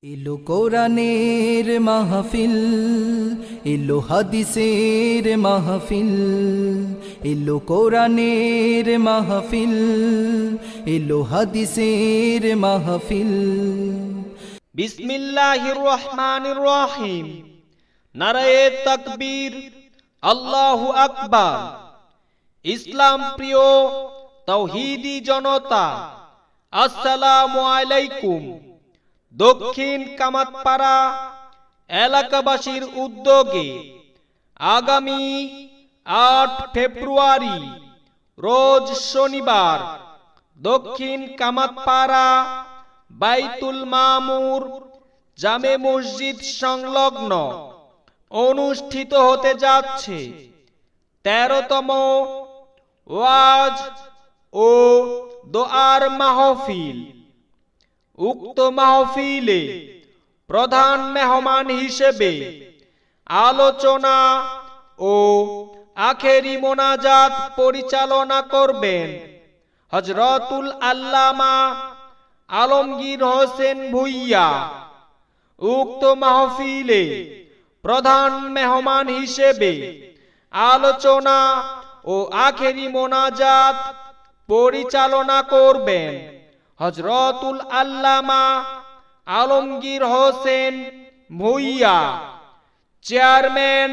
এলো কোরআনের মাহফিল, এলো হাদিসের মাহফিল, এলো কোরআনের মাহফিল, এলো হাদিসের মাহফিল। বিসমিল্লাহির রহমানির রহিম। নারায়ে তাকবীর, আল্লাহু আকবার। ইসলাম প্রিয় তাওহীদি জনতা, আসসালামু আলাইকুম। দক্ষিণ কামাতপাড়া এলাকাবাসীর উদ্যোগে আগামী ৮ ফেব্রুয়ারি রোজ শনিবার দক্ষিণ কামাতপাড়া বাইতুল মামুর জামে মসজিদ সংলগ্ন অনুষ্ঠিত হতে যাচ্ছে ১৩তম ওয়াজ ও দোয়ার মাহফিল। উক্ত মাহফিলে প্রধান মেহমান হিসেবে আলোচনা ও আখেরি মোনাজাত পরিচালনা করবেন হযরতুল আল্লামা আলমগীর হোসেন ভূঁইয়া। উক্ত মাহফিলে প্রধান মেহমান হিসেবে আলোচনা ও আখেরি মোনাজাত পরিচালনা করবেন হযরতুল আল্লামা আলমগীর হোসেন ভূঁইয়া। চেয়ারম্যান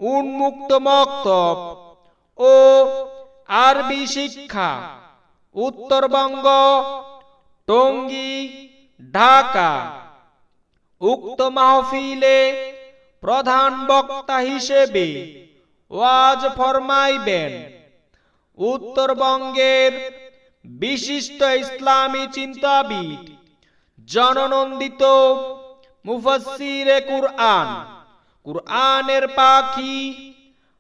উন্মুক্ত মক্তব ও আরবি শিক্ষা, উত্তরবঙ্গ, টঙ্গী, ঢাকা। উক্ত মাহফিলে প্রধান বক্তা হিসেবে ওয়াজ ফরমাইবেন উত্তরবঙ্গের বিশিষ্ট ইসলামী চিন্তাবিদ, জননন্দিত মুফাসসিরে কুরআন, কুরআনের পাখি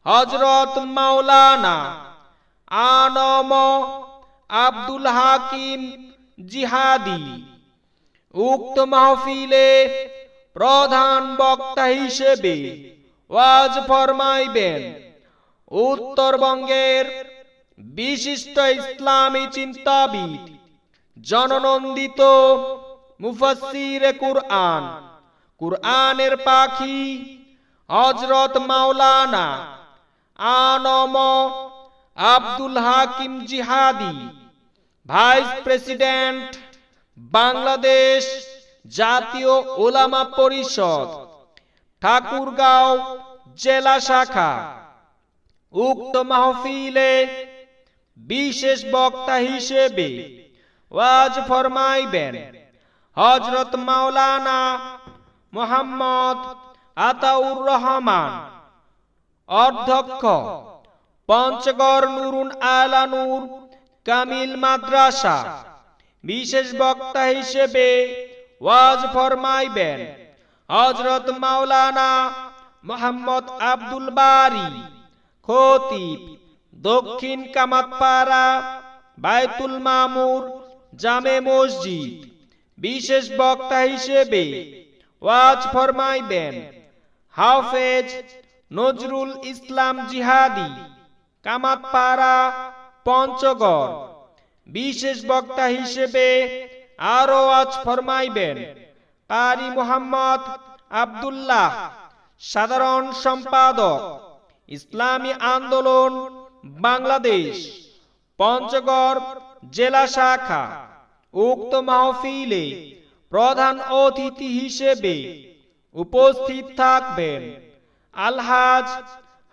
হযরত মাওলানা আনম আব্দুল হাকিম জিহাদি। উক্ত মাহফিলে প্রধান বক্তা হিসেবে ওয়াজ ফরমাইবেন উত্তরবঙ্গের বিশিষ্ট ইসলামী চিন্তাবিদ, জননন্দিত মুফাসসিরে কুরআন, কুরআনের পাখি হযরত মাওলানা আনম আব্দুল হাকিম জিহাদি, ভাইস প্রেসিডেন্ট, বাংলাদেশ জাতীয় উলামা পরিষদ, ঠাকুরগাঁও জেলা শাখা। উক্ত মাহফিলে বিশেষ বক্তা হিসেবে ওয়াজ ফরমাইবেন হযরত মাওলানা মুহাম্মদ আতাউর রহমান, অধ্যক্ষ, পঞ্চগড় নুরুন আলা নূর কামিল মাদ্রাসা। বিশেষ বক্তা হিসেবে ওয়াজ ফরমাইবেন হযরত মাওলানা মুহাম্মদ আব্দুল বারী, খতিব, দক্ষিণ কামাতপাড়া বাইতুল মামুর জামে মসজিদ। বিশেষ বক্তা হিসেবে ওয়াজ ফরমাইবেন হাফেজ নজরুল ইসলাম জিহাদি, কামাতপাড়া, পঞ্চগড়। বিশেষ বক্তা হিসেবে আরো ওয়াজ ফরমাইবেন কারি মুহাম্মদ আব্দুল্লাহ, সাধারণ সম্পাদক, ইসলামী আন্দোলন বাংলাদেশ, পঞ্চগড় জেলা শাখা। উক্ত মাহফিলে প্রধান অতিথি হিসেবে উপস্থিত থাকবেন আলহাজ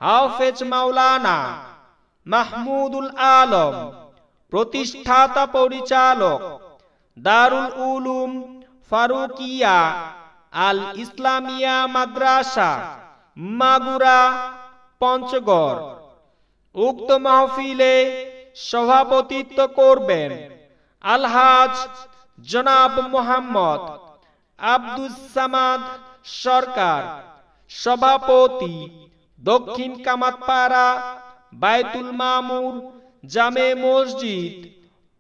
হাফেজ মাওলানা মাহমুদুল আলম, প্রতিষ্ঠাতা পরিচালক, দারুল উলুম ফারুকিয়া আল ইসলামিয়া মাদ্রাসা, মাগুরা, পঞ্চগড়। উক্ত মাহফিলে সভাপতিত্ব করবেন আলহাজ জনাব মুহাম্মদ আব্দুস সামাদ সরকার, সভাপতি, দক্ষিণ কামাতপাড়া বাইতুল মামুর জামে মসজিদ,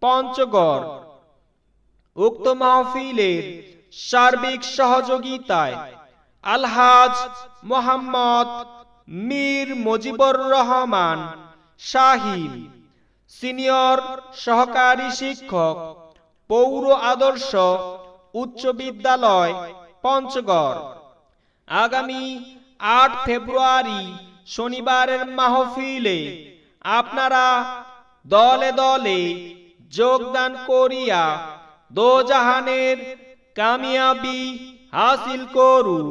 পঞ্চগড়। উক্ত মাহফিলের সার্বিক সহযোগিতায় আলহাজ মোহাম্মদ মীর মুজিবুর রহমান শাহিন, সিনিয়র সহকারী শিক্ষক, পৌর আদর্শ উচ্চ বিদ্যালয় পঞ্চগড়। আগামী 8 ফেব্রুয়ারি শনিবারের মাহফিলে আপনারা দলে দলে যোগদান করিয়া দোজাহানের কামিয়াবি হাসিল করুন।